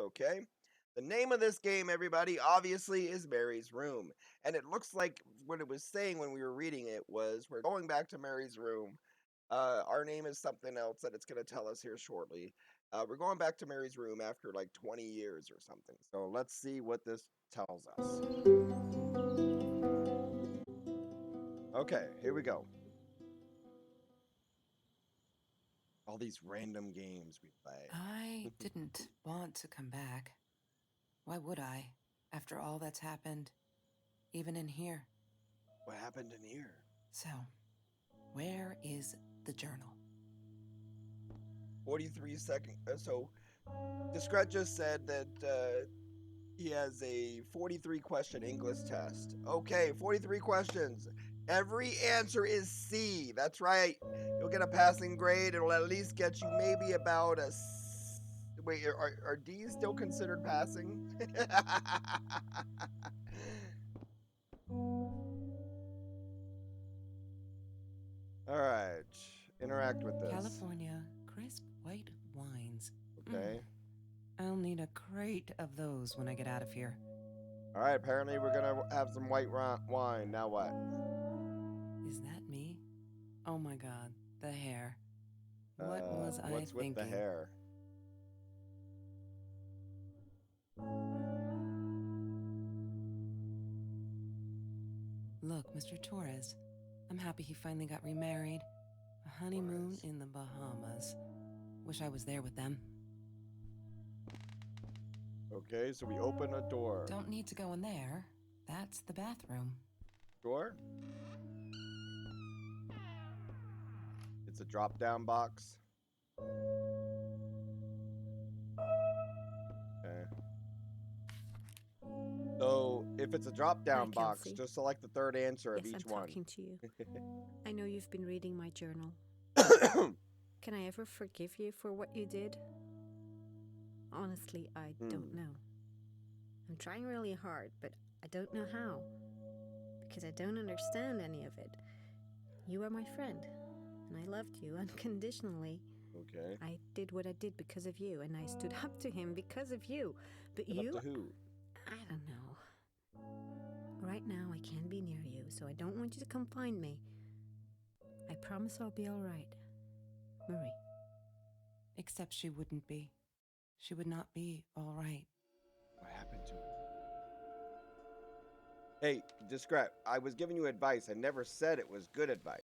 Okay. The name of this game, everybody, obviously is Mary's Room. And it looks like what it was saying when we were reading it was we're going back to Mary's Room. Our name is something else that it's going to tell us here shortly. We're going back to Mary's Room after like 20 years or something. So let's see what this tells us. Okay, here we go. All these random games we play. I didn't want to come back. Why would I, after all that's happened, even in here? What happened in here? So, where is the journal? 43 seconds. So, Discret just said that he has a 43 question English test. Okay, 43 questions. Every answer is C. That's right. You'll get a passing grade. It'll at least get you maybe about a. Wait, are D's still considered passing? All right. Interact with this. California crisp white wines. Okay. I'll need a crate of those when I get out of here. All right. Apparently, we're going to have some white wine. Now what? Is that me? Oh my god, the hair. What was I What's with thinking? the hair? Look, Mr. Torres, I'm happy he finally got remarried. A honeymoon Torres. in the Bahamas. Wish I was there with them. Okay, so we open a door. Don't need to go in there. That's the bathroom. Door? It's a drop-down box. Okay. So, if it's a drop-down Hi, box, Kelsey. just select the third answer of Yes, each I'm one. talking to you. I know you've been reading my journal. Can I ever forgive you for what you did? Honestly, I don't know. I'm trying really hard, but I don't know how. Because I don't understand any of it. You are my friend, and I loved you unconditionally. Okay. I did what I did because of you, and I stood up to him because of you. But Stood you... up to who? I don't know. Right now, I can't be near you, so I don't want you to come find me. I promise I'll be all right. Marie. Except she wouldn't be. She would not be all right. What happened to her? Hey, Discret, I was giving you advice. I never said it was good advice.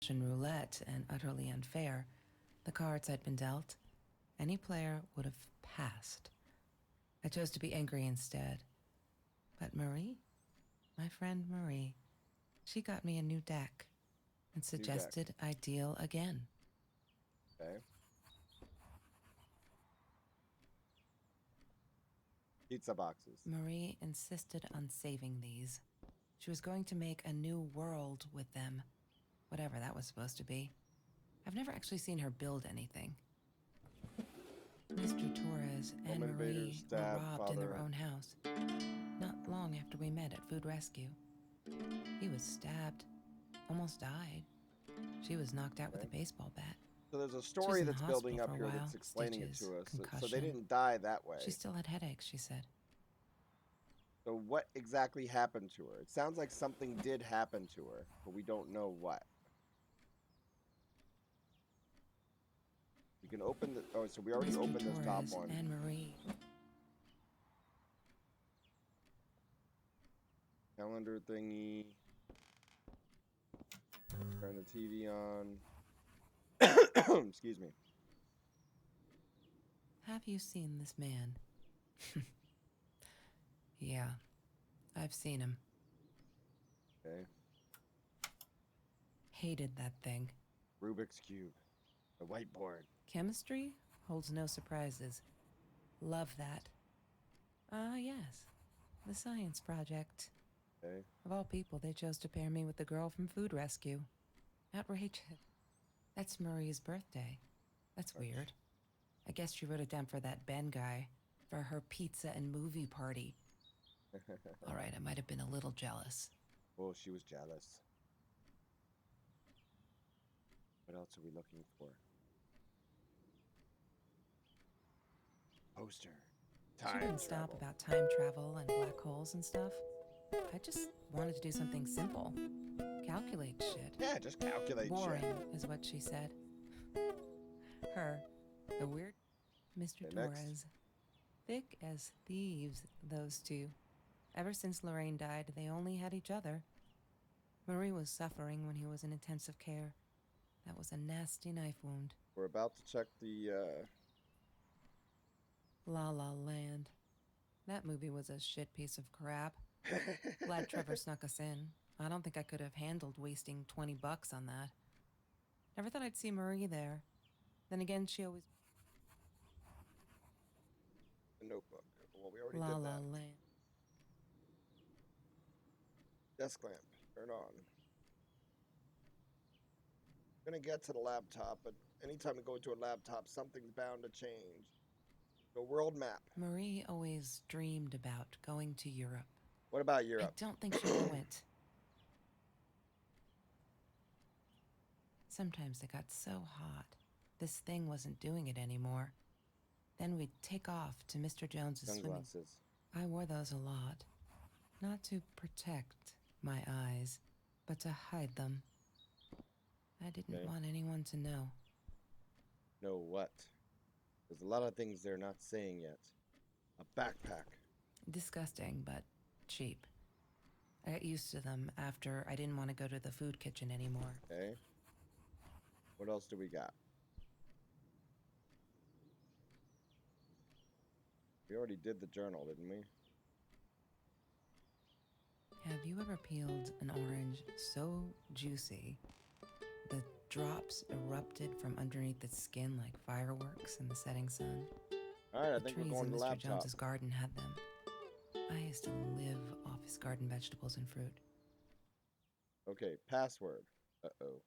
Russian roulette and utterly unfair, the cards I'd been dealt, any player would have passed. I chose to be angry instead. But Marie, my friend Marie, she got me a new deck and suggested I deal again. Okay. Pizza boxes. Marie insisted on saving these. She was going to make a new world with them, whatever that was supposed to be. I've never actually seen her build anything. Mr. Torres and Home Marie invaders, were dad, robbed in their father. own house, not long after we met at Food Rescue. He was stabbed, almost died. She was knocked out with a baseball bat. So there's a She was story in the that's building hospital up for a here while. that's explaining Stitches, it to us. So they concussion. didn't die that way. She still had headaches, she said. So what exactly happened to her? It sounds like something did happen to her, but we don't know what. We can open the... Oh, so we already Mr. opened this top Torres one. and Marie. Calendar thingy. Turn the TV on. Excuse me. Have you seen this man? Yeah, I've seen him. Okay. Hated that thing. Rubik's Cube. A whiteboard. Chemistry holds no surprises. Love that. Ah, yes. The science project. Okay. Of all people, they chose to pair me with the girl from Food Rescue. Outrageous. That's Marie's birthday. That's weird. I guess she wrote it down for that Ben guy. For her pizza and movie party. All right, I might have been a little jealous. Well, she was jealous. What else are we looking for? Poster. She didn't stop about time travel and black holes and stuff. I just wanted to do something simple. Calculate shit. Yeah, just calculate Boring shit. is what she said. Her, the weird Mr. Okay, Torres. next. Thick as thieves, those two. Ever since Lorraine died, they only had each other. Marie was suffering when he was in intensive care. That was a nasty knife wound. We're about to check the, La La Land. That movie was a shit piece of crap. Glad Trevor snuck us in. I don't think I could have handled wasting $20 on that. Never thought I'd see Marie there. Then again, she always... The Notebook. Well, we already La did La that. Land. Desk lamp. Turn on. Gonna get to the laptop, but anytime we go to a laptop, something's bound to change. The world map. Marie always dreamed about going to Europe. What about I Europe? don't think she ever went. Sometimes it got so hot. This thing wasn't doing it anymore. Then we'd take off to Mr. Jones's swimming. Sunglasses. I wore those a lot. Not to protect my eyes, but to hide them. I didn't Okay. want anyone to know. Know what? There's a lot of things they're not saying yet. A backpack. Disgusting, but cheap. I got used to them after I didn't want to go to the food kitchen anymore. Okay. What else do we got? We already did the journal, didn't we? Have you ever peeled an orange so juicy the drops erupted from underneath its skin like fireworks in the setting sun? All right, I The think we're trees going in to the Mr. laptop. Jones's garden had them. I used to live off his garden vegetables and fruit. Okay, password. Uh-oh.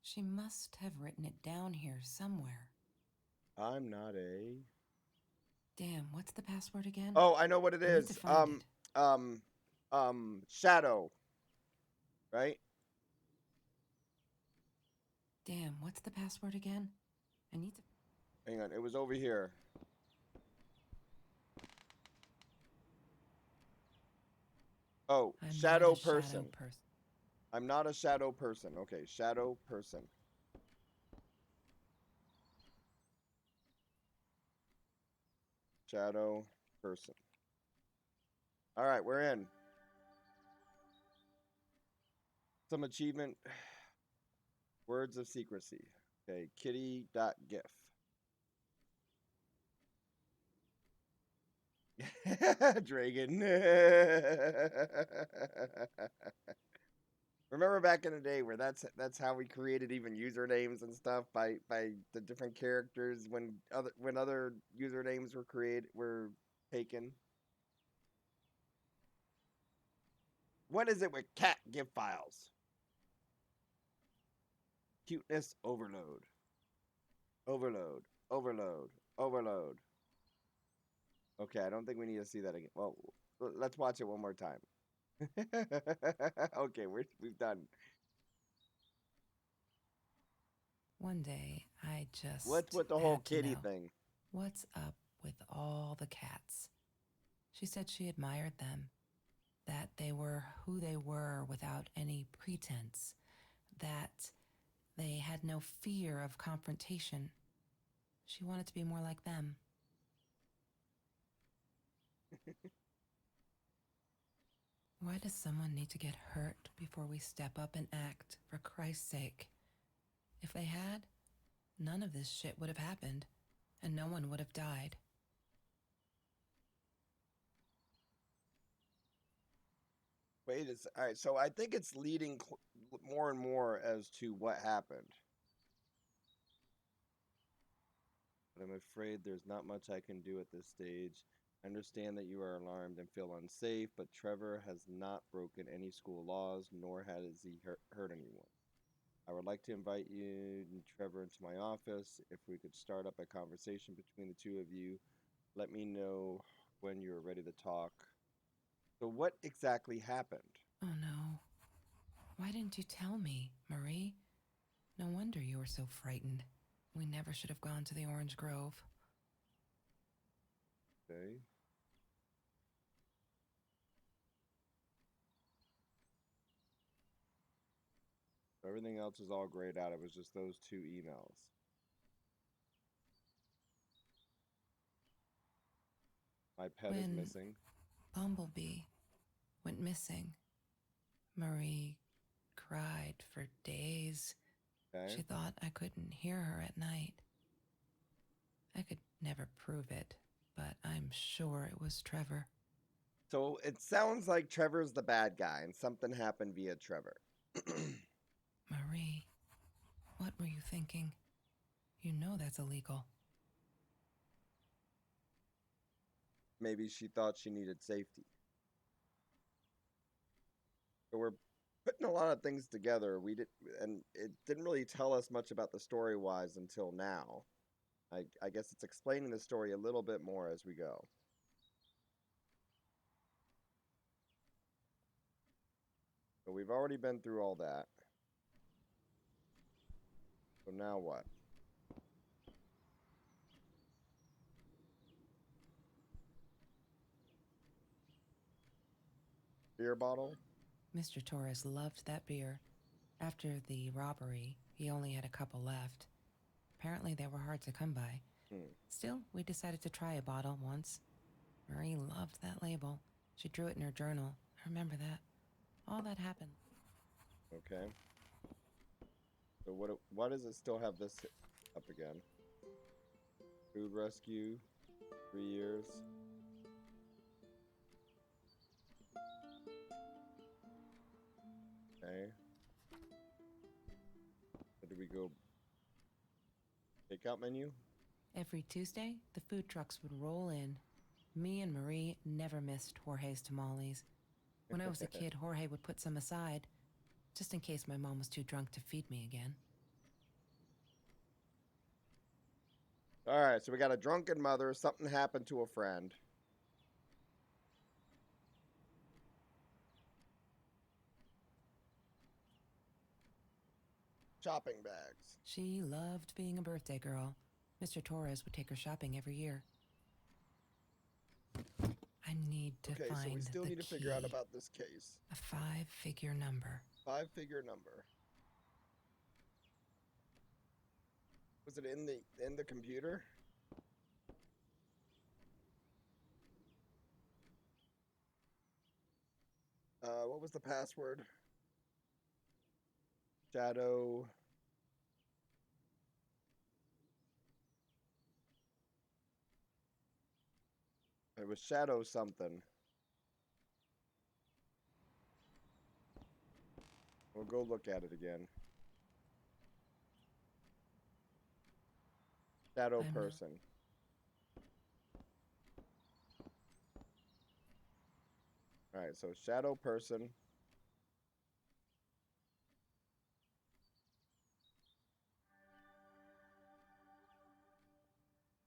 She must have written it down here somewhere. I'm not a... Damn, what's the password again? Oh, I know what it I need is. to find it. Shadow. Right? Damn, what's the password again? I need to... Hang on, it was over here. Oh, I'm shadow not a person. shadow person. I'm not a shadow person. Okay, shadow person. Shadow person. All right, we're in. Some achievement. Words of secrecy. Okay, kitty.gif. Dragon. Remember back in the day where that's how we created even usernames and stuff by the different characters when other usernames were taken. What is it with cat GIF files? Cuteness overload. Overload. Overload. Overload. Okay, I don't think we need to see that again. Well, let's watch it one more time. Okay, we've done. One day, I just What's with the whole had to kitty know, thing? what's up with all the cats? She said she admired them, that they were who they were without any pretense, that they had no fear of confrontation. She wanted to be more like them. Why does someone need to get hurt before we step up and act, for Christ's sake? If they had, none of this shit would have happened, and no one would have died. Wait, all right. So I think it's leading more and more as to what happened. But I'm afraid there's not much I can do at this stage. I understand that you are alarmed and feel unsafe, but Trevor has not broken any school laws, nor has he hurt anyone. I would like to invite you and Trevor into my office. If we could start up a conversation between the two of you, let me know when you're ready to talk. So what exactly happened? Oh no. Why didn't you tell me, Marie? No wonder you were so frightened. We never should have gone to the Orange Grove. Okay. Everything else is all grayed out. It was just those two emails. My pet is When missing. Bumblebee went missing, Marie cried for days. Okay. She thought I couldn't hear her at night. I could never prove it, but I'm sure it was Trevor. So it sounds like Trevor's the bad guy and something happened via Trevor. Marie, what were you thinking? You know that's illegal. Maybe she thought she needed safety. So we're putting a lot of things together. And it didn't really tell us much about the story wise until now. I guess it's explaining the story a little bit more as we go. So we've already been through all that. So now what? Beer bottle? Mr. Torres loved that beer. After the robbery, he only had a couple left. Apparently, they were hard to come by. Still, we decided to try a bottle once. Marie loved that label. She drew it in her journal. I remember that. All that happened. Okay. So why does it still have this up again? Food rescue, 3 years. Okay. So do we go takeout menu? Every Tuesday, the food trucks would roll in. Me and Marie never missed Jorge's tamales. When I was a kid, Jorge would put some aside, just in case my mom was too drunk to feed me again. All right, so we got a drunken mother. Something happened to a friend. Shopping bags. She loved being a birthday girl. Mr. Torres would take her shopping every year. I need to Okay, find so we still the need to figure out key. about this case. A 5-figure number. 5-figure number. Was it in the computer? What was the password? Shadow. It was Shadow something. We'll go look at it again. Shadow person. Alright, so shadow person.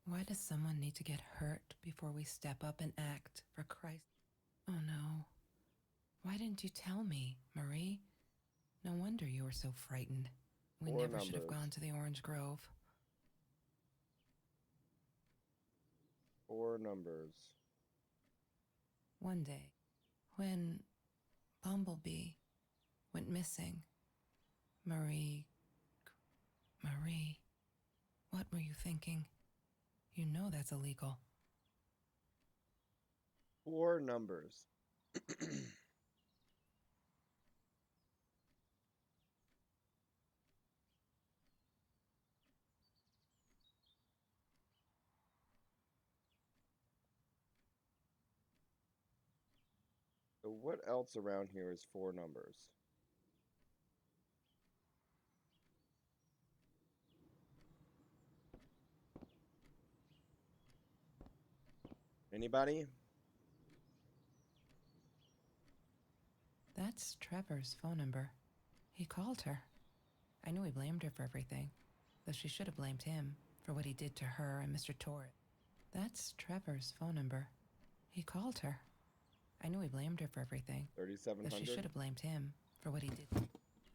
Why does someone need to get hurt before we step up and act, for Christ? Oh no. Why didn't you tell me, Marie? No wonder you were so frightened. We Four never should have numbers. gone to the Orange Grove. 4 numbers. One day, when Bumblebee went missing, Marie, what were you thinking? You know that's illegal. 4 numbers. So what else around here is 4 numbers? Anybody? That's Trevor's phone number. He called her. I knew he blamed her for everything, though she should have blamed him for what he did to her and Mr. Torres. That's Trevor's phone number. He called her. I knew he blamed her for everything, though she 3700? should have blamed him for what he did.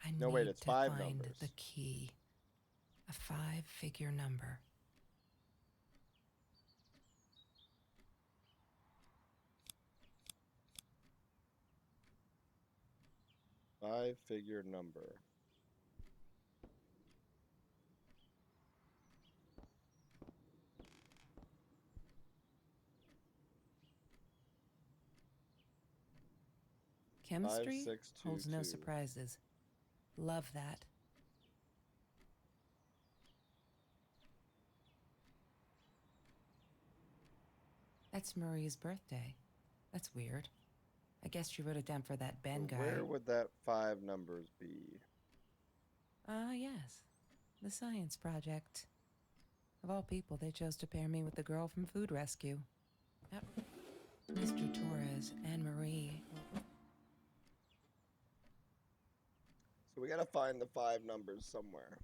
I No, need wait, it's to 5 find numbers. the key. A 5-figure number. Five-figure number. Chemistry 5622. holds no surprises. Love that. That's Marie's birthday. That's weird. I guess she wrote it down for that Ben So guy. where would that 5 numbers be? Yes. The science project. Of all people, they chose to pair me with the girl from Food Rescue. Mr. Torres and Marie. So we gotta find the 5 numbers somewhere.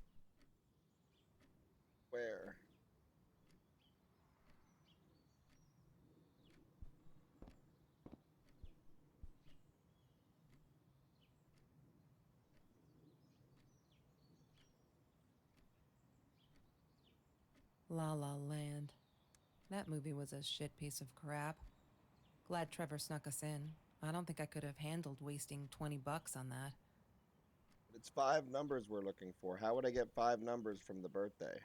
Where? La La Land. That movie was a shit piece of crap. Glad Trevor snuck us in. I don't think I could have handled wasting $20 on that. It's 5 numbers we're looking for. How would I get 5 numbers from the birthday?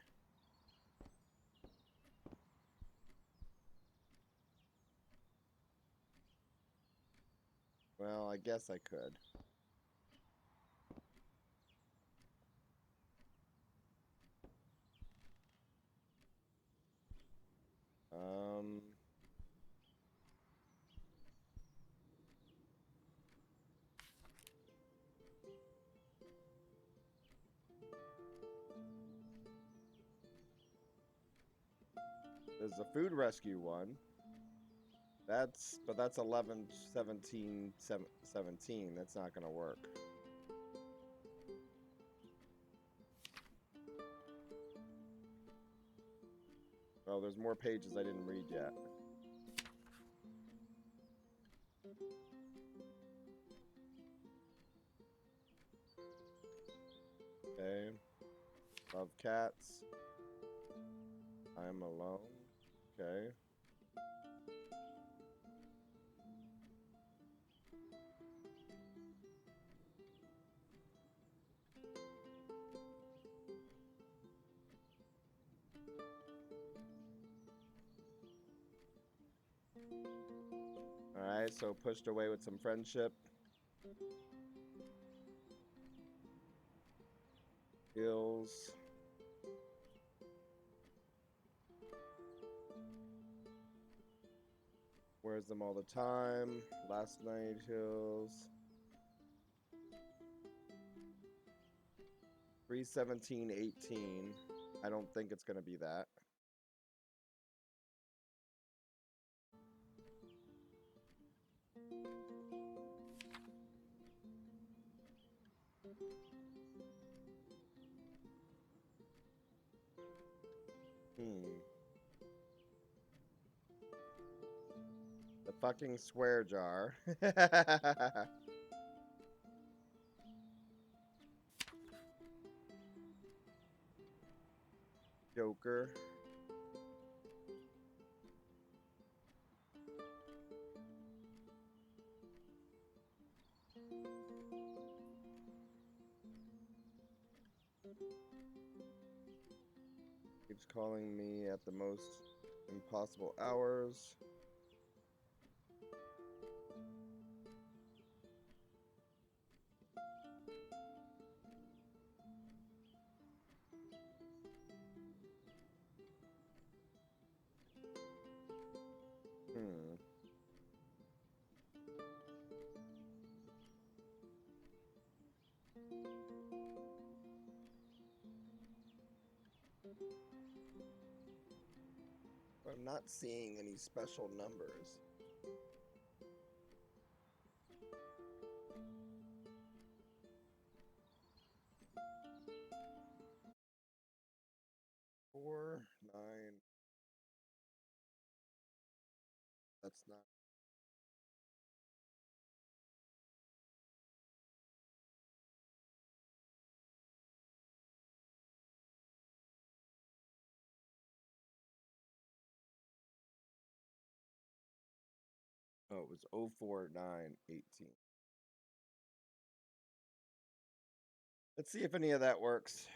Well, I guess I could. Um... There's the food rescue one. But that's 11, 17, 17. That's not gonna work. Oh, there's more pages I didn't read yet. Okay. Love cats. I'm alone. Okay. Alright, so pushed away with some friendship. Hills. Wears them all the time. Last night, Hills. 317.18. I don't think it's gonna be that. The fucking swear jar. Joker. Keeps calling me at the most impossible hours. I'm not seeing any special numbers. Four, 9. That's not. Oh, it was 04918. Let's see if any of that works.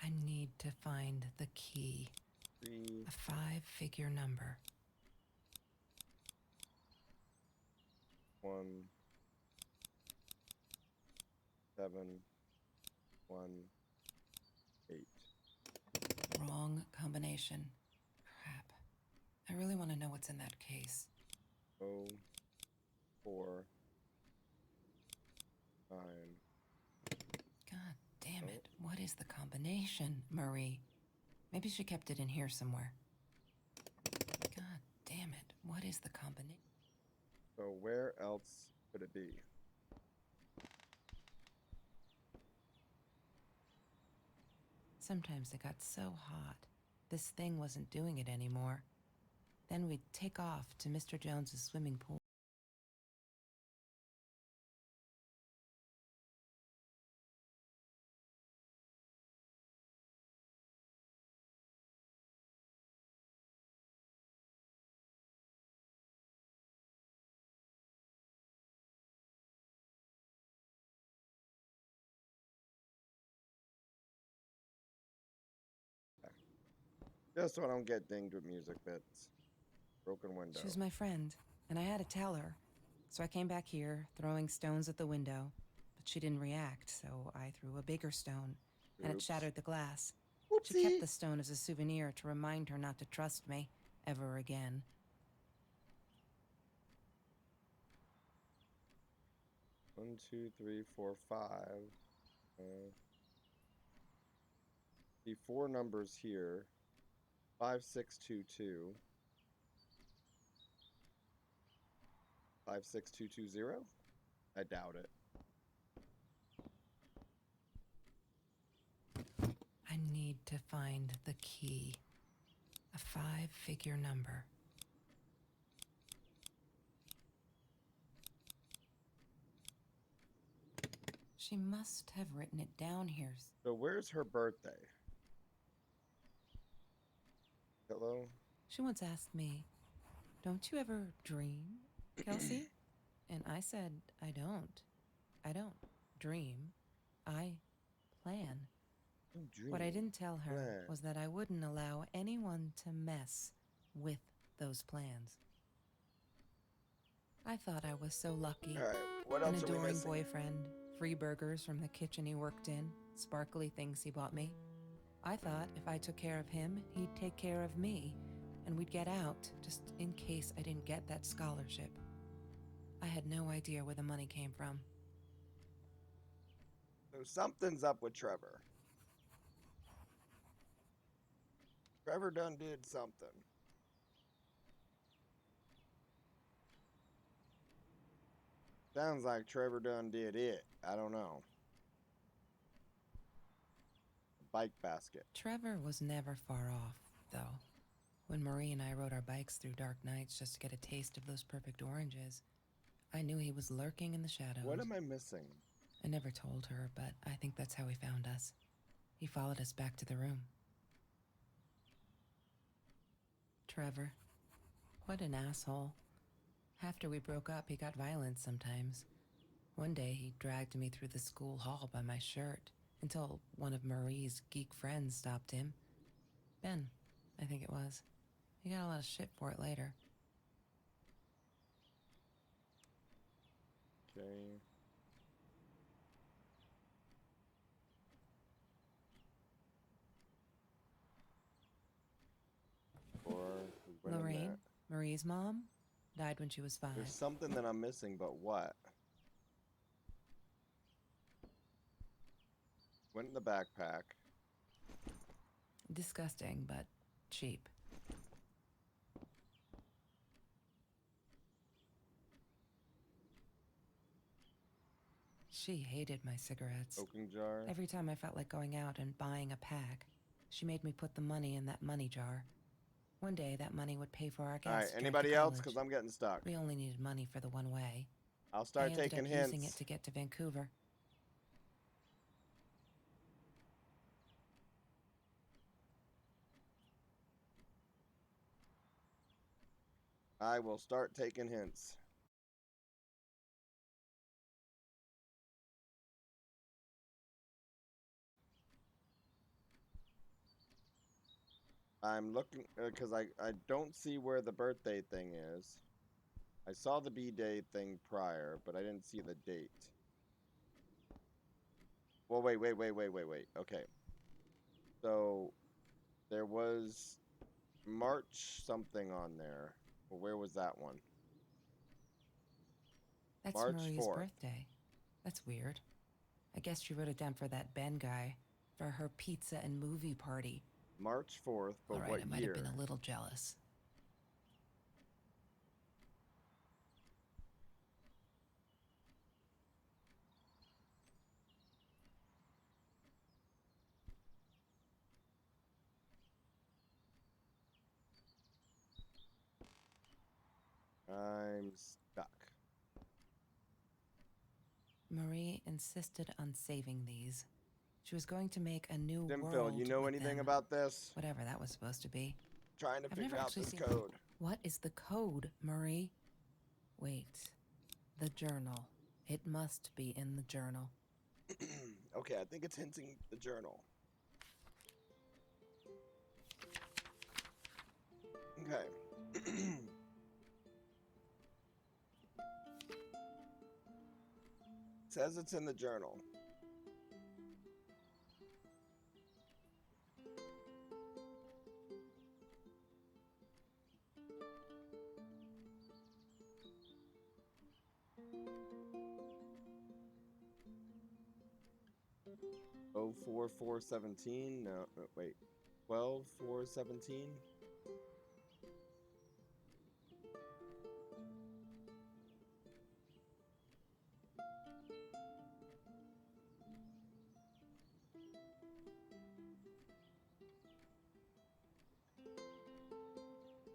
I need to find the key. 3, A 5-figure number. 1, 7, 1, 8. Wrong combination. Crap. I really want to know what's in that case. 0, 4, 9. God damn it. What is the combination, Marie? Maybe she kept it in here somewhere. God damn it. What is the combination? So where else could it be? Sometimes it got so hot. This thing wasn't doing it anymore. Then we'd take off to Mr. Jones's swimming pool. Just so I don't get dinged with music bits. Broken window. She was my friend, and I had to tell her. So I came back here, throwing stones at the window. But she didn't react, so I threw a bigger stone, and it Oops. shattered the glass. Whoopsie. She kept the stone as a souvenir to remind her not to trust me ever again. 1, 2, 3, 4, 5. The 4 numbers here. 5622. 56220? I doubt it. I need to find the key. A 5-figure number. She must have written it down here. So where's her birthday? Hello? She once asked me, "Don't you ever dream, Kelsey?" And I said, I don't. I don't dream. I plan. What I didn't tell her plan. was that I wouldn't allow anyone to mess with those plans. I thought I was so lucky. All right, what An else are we adoring missing? boyfriend, free burgers from the kitchen he worked in, sparkly things he bought me. I thought if I took care of him, he'd take care of me, and we'd get out, just in case I didn't get that scholarship. I had no idea where the money came from. So something's up with Trevor. Trevor done did something. Sounds like Trevor done did it. I don't know. Bike basket. Trevor was never far off, though. When Marie and I rode our bikes through dark nights just to get a taste of those perfect oranges, I knew he was lurking in the shadows. What am I missing? I never told her, but I think that's how he found us. He followed us back to the room. Trevor. What an asshole. After we broke up, he got violent sometimes. One day, he dragged me through the school hall by my shirt until one of Marie's geek friends stopped him. Ben, I think it was. He got a lot of shit for it later. Okay. Or Lorraine, Marie's mom, died when she was 5. there's something that I'm missing, but what? Went in the backpack. Disgusting, but cheap. She hated my cigarettes. Oaking jar. Every time I felt like going out and buying a pack, she made me put the money in that money jar. One day, that money would pay for our gas. All right, to drive to anybody else? college. Because I'm getting stuck. We only needed money for the one way. I'll I start ended taking up hints. using it to get to Vancouver. I will start taking hints. I'm looking because I don't see where the birthday thing is. I saw the B-Day thing prior, but I didn't see the date. Well, wait. Okay. So there was March something on there. Well, where was that one? That's March Marie's 4th. birthday. That's weird. I guess she wrote it down for that Ben guy, for her pizza and movie party. March 4th, but All right, what I might year? have been a little jealous. I'm stuck. Marie insisted on saving these. She was going to make a new Dimphil, world you know with anything them. about this? Whatever that was supposed to be. Trying to I've figure never out actually this seen code. What is the code, Marie? Wait. The journal. It must be in the journal. Okay, I think it's hinting the journal. Okay. Says it's in the journal. Oh, 4/4/17. No, wait. 12/4/17.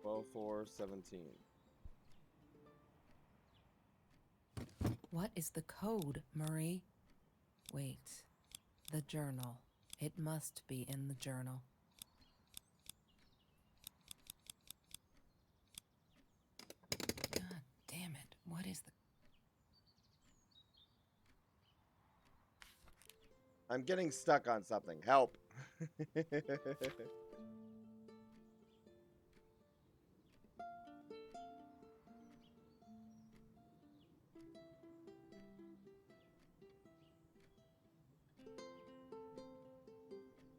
Well, 4/17. What is the code, Marie? Wait. The journal. It must be in the journal. God damn it. What is the... I'm getting stuck on something. Help.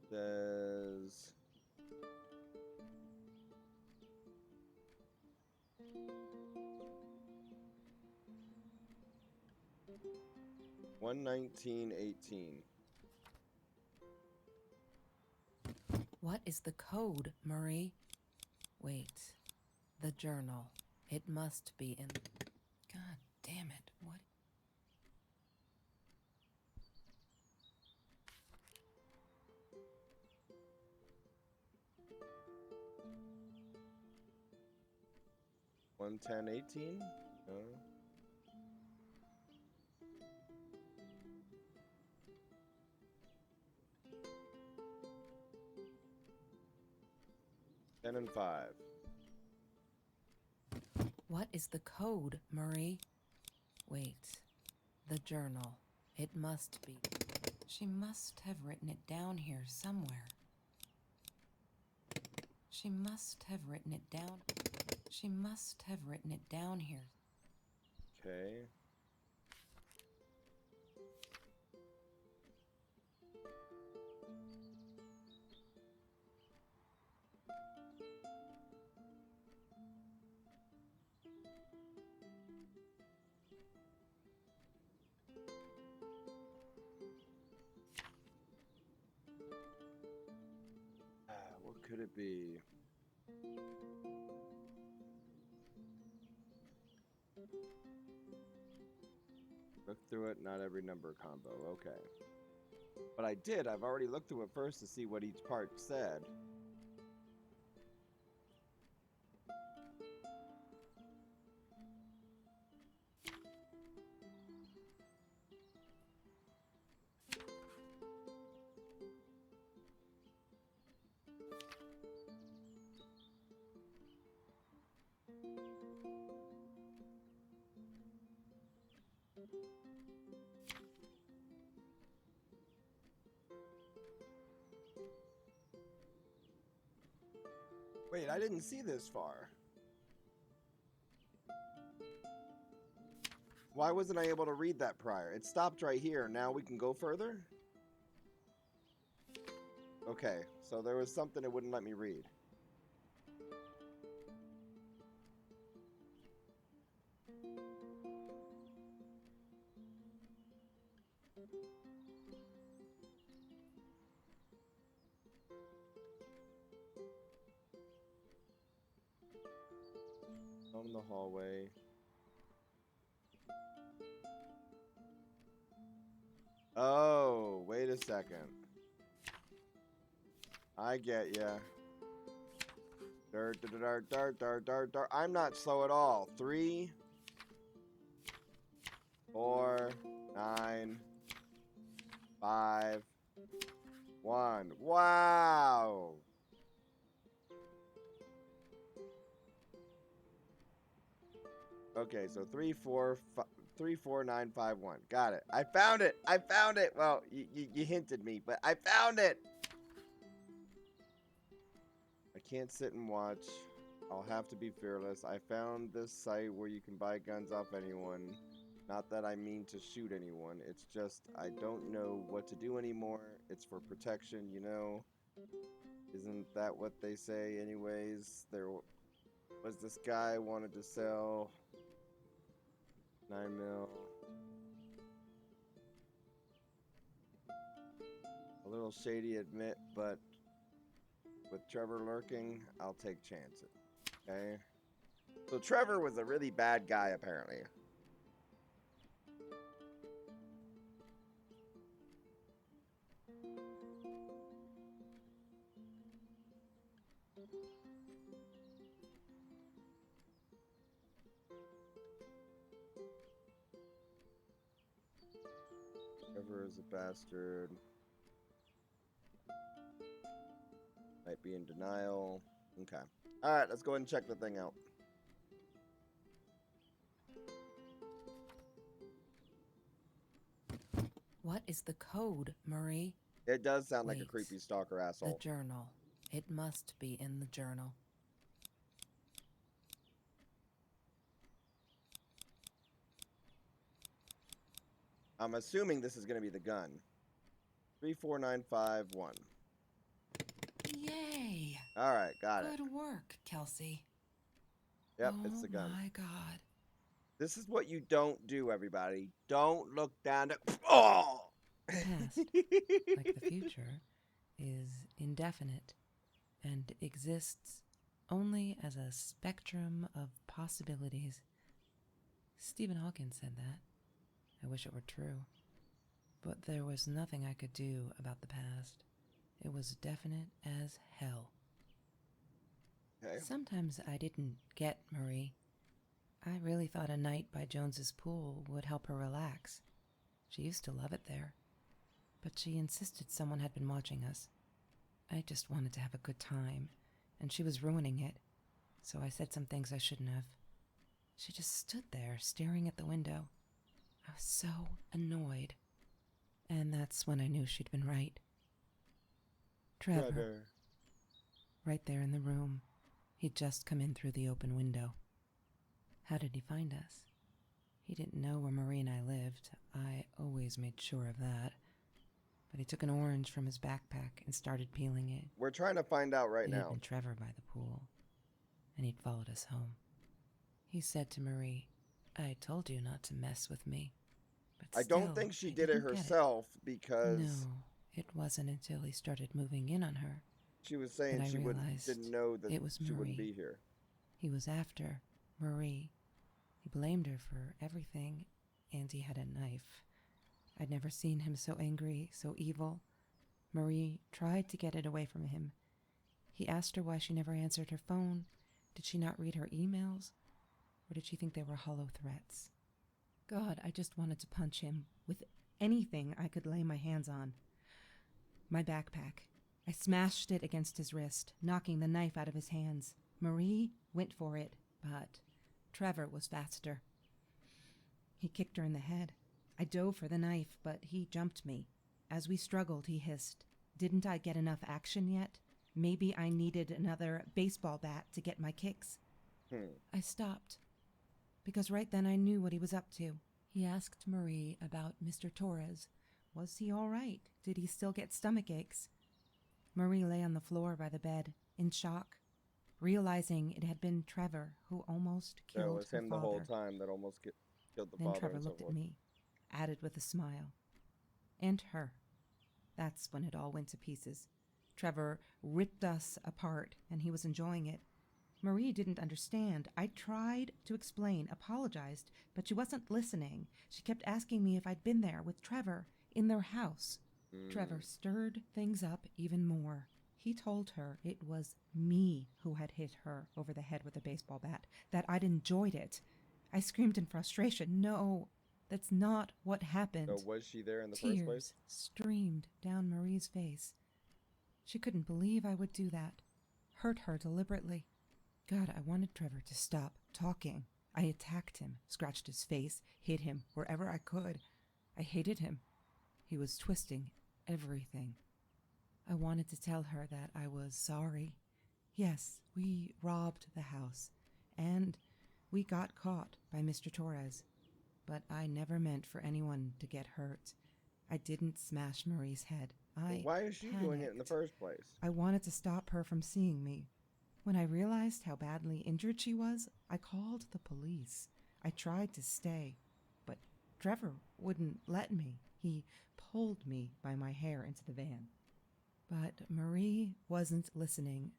Says 119.18. What is the code, Marie? Wait. The journal. It must be in. God damn it. What? One 10.18? No. Ten and 5. What is the code, Marie? Wait. The journal. It must be. She must have written it down here somewhere. She must have written it down. She must have written it down here. Okay. What could it be? Look through it, not every number combo. Okay. But I did. I've already looked through it first to see what each part said. Wait, I didn't see this far. Why wasn't I able to read that prior? It stopped right here. Now we can go further? Okay, so there was something it wouldn't let me read. From the hallway. Oh, wait a second. I get ya. Dart, dart, dart, dart, dart, dart. I'm not slow at all. 3, 4, 9, 5, 1. Wow. Okay, so 3, 4, 3, 4, 9, 5, 1. Got it. I found it. I found it. Well, you hinted me, but I found it. I can't sit and watch. I'll have to be fearless. I found this site where you can buy guns off anyone. Not that I mean to shoot anyone. It's just I don't know what to do anymore. It's for protection, you know. Isn't that what they say anyways? There was this guy wanted to sell 9mm. A little shady, admit, but with Trevor lurking, I'll take chances. Okay? So Trevor was a really bad guy, apparently. Trevor is a bastard. Might be in denial. Okay. Alright, let's go ahead and check the thing out. What is the code, Marie? It does sound like a Wait. creepy stalker The asshole. journal. It must be in the journal. I'm assuming this is going to be the gun. 34951. Yay! All right, got it. Good work, Kelsey. Yep, Oh it's the gun. my God. This is what you don't do, everybody. Don't look down to... Oh! The past, like the future, is indefinite and exists only as a spectrum of possibilities. Stephen Hawking said that. I wish it were true. But there was nothing I could do about the past. It was definite as hell. Okay. Sometimes I didn't get Marie. I really thought a night by Jones's pool would help her relax. She used to love it there. But she insisted someone had been watching us. I just wanted to have a good time, and she was ruining it. So I said some things I shouldn't have. She just stood there, staring at the window. I was so annoyed. And that's when I knew she'd been right. Trevor. Right there in the room. He'd just come in through the open window. How did he find us? He didn't know where Marie and I lived. I always made sure of that. But he took an orange from his backpack and started peeling it. We're trying to find out right It had now. been Trevor by the pool, and he'd followed us home. He said to Marie, "I told you not to mess with me." But I don't still, think she I did it didn't get herself because No, it wasn't until he started moving in on her. she was saying I she realized didn't know that it was she wouldn't Marie. be here. He was after Marie. He blamed her for everything, and he had a knife. I'd never seen him so angry, so evil. Marie tried to get it away from him. He asked her why she never answered her phone. Did she not read her emails? Or did she think they were hollow threats? God, I just wanted to punch him with anything I could lay my hands on. My backpack. I smashed it against his wrist, knocking the knife out of his hands. Marie went for it, but Trevor was faster. He kicked her in the head. I dove for the knife, but he jumped me. As we struggled, he hissed, "Didn't I get enough action yet? Maybe I needed another baseball bat to get my kicks." I stopped, because right then I knew what he was up to. He asked Marie about Mr. Torres. Was he all right? Did he still get stomach aches? Marie lay on the floor by the bed, in shock, realizing it had been Trevor who almost So it killed was her him father. the whole time that almost killed the Then father. Trevor and so looked at forth. me, added with a smile. And her. That's when it all went to pieces. Trevor ripped us apart, and he was enjoying it. Marie didn't understand. I tried to explain, apologized, but she wasn't listening. She kept asking me if I'd been there with Trevor, in their house. Trevor stirred things up even more. He told her it was me who had hit her over the head with a baseball bat, that I'd enjoyed it. I screamed in frustration. No, that's not what happened. So was she there in the Tears first place? streamed down Marie's face. She couldn't believe I would do that. Hurt her deliberately. God, I wanted Trevor to stop talking. I attacked him, scratched his face, hit him wherever I could. I hated him. He was twisting everything. I wanted to tell her that I was sorry. Yes, we robbed the house, and we got caught by Mr. Torres. But I never meant for anyone to get hurt. I didn't smash Marie's head. Why is she doing it in the panicked. first place? I wanted to stop her from seeing me. When I realized how badly injured she was, I called the police. I tried to stay, but Trevor wouldn't let me. He pulled me by my hair into the van. But Marie wasn't listening.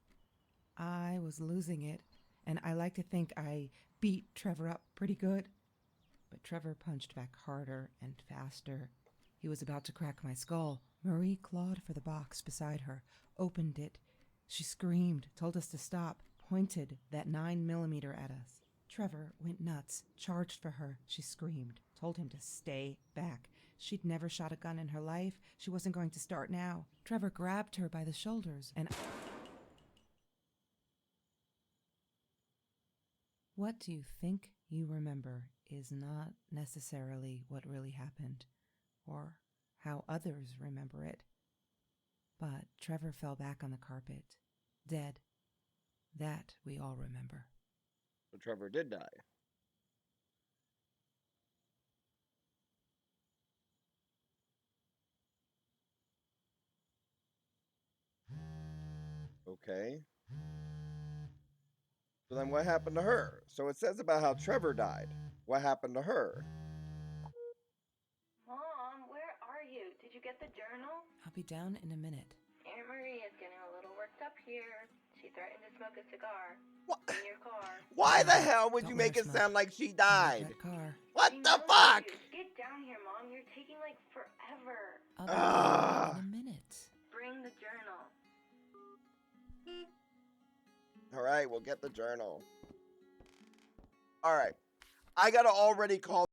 I was losing it, and I like to think I beat Trevor up pretty good. But Trevor punched back harder and faster. He was about to crack my skull. Marie clawed for the box beside her, opened it. She screamed, told us to stop, pointed that 9mm at us. Trevor went nuts, charged for her. She screamed, told him to stay back. She'd never shot a gun in her life. She wasn't going to start now. Trevor grabbed her by the shoulders and... What do you think you remember is not necessarily what really happened, or how others remember it. But Trevor fell back on the carpet, dead. That we all remember. So Trevor did die. Okay. So then what happened to her? So it says about how Trevor died. What happened to her? Mom, where are you? Did you get the journal? I'll be down in a minute. Aunt Marie is getting a little worked up here. She threatened to smoke a cigar. What? In your car. Why the hell would Don't you let make her it smoke. sound like she Leave died? that car. What I the know fuck? you. Get down here, Mom. You're taking like forever. I'll be Ah. down in a minute. Bring the journal. All right, we'll get the journal. All right. I got to already call.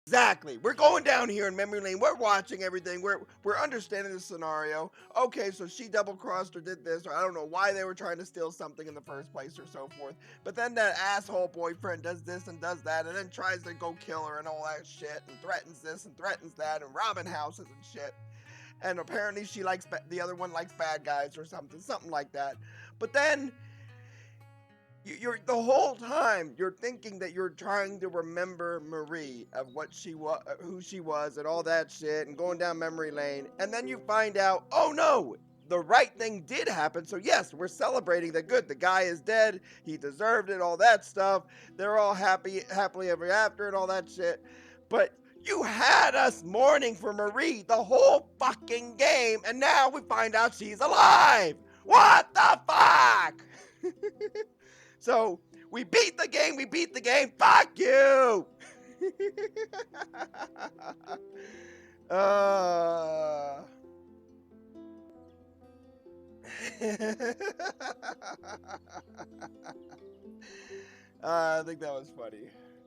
Exactly. We're going down here in memory lane. We're watching everything. We're understanding the scenario. Okay, so she double crossed or did this, or I don't know why they were trying to steal something in the first place or so forth. But then that asshole boyfriend does this and does that, and then tries to go kill her and all that shit, and threatens this and threatens that, and robbing houses and shit. And apparently she likes the other one likes bad guys or something like that. But then you're the whole time you're thinking that you're trying to remember Marie of what she was, who she was, and all that shit, and going down memory lane, and then you find out, oh no, the right thing did happen. So yes, we're celebrating the good. The guy is dead. He deserved it. All that stuff. They're all happily ever after, and all that shit. But you had us mourning for Marie the whole fucking game, and now we find out she's alive. What the fuck? So we beat the game. Fuck you. uh... I think that was funny.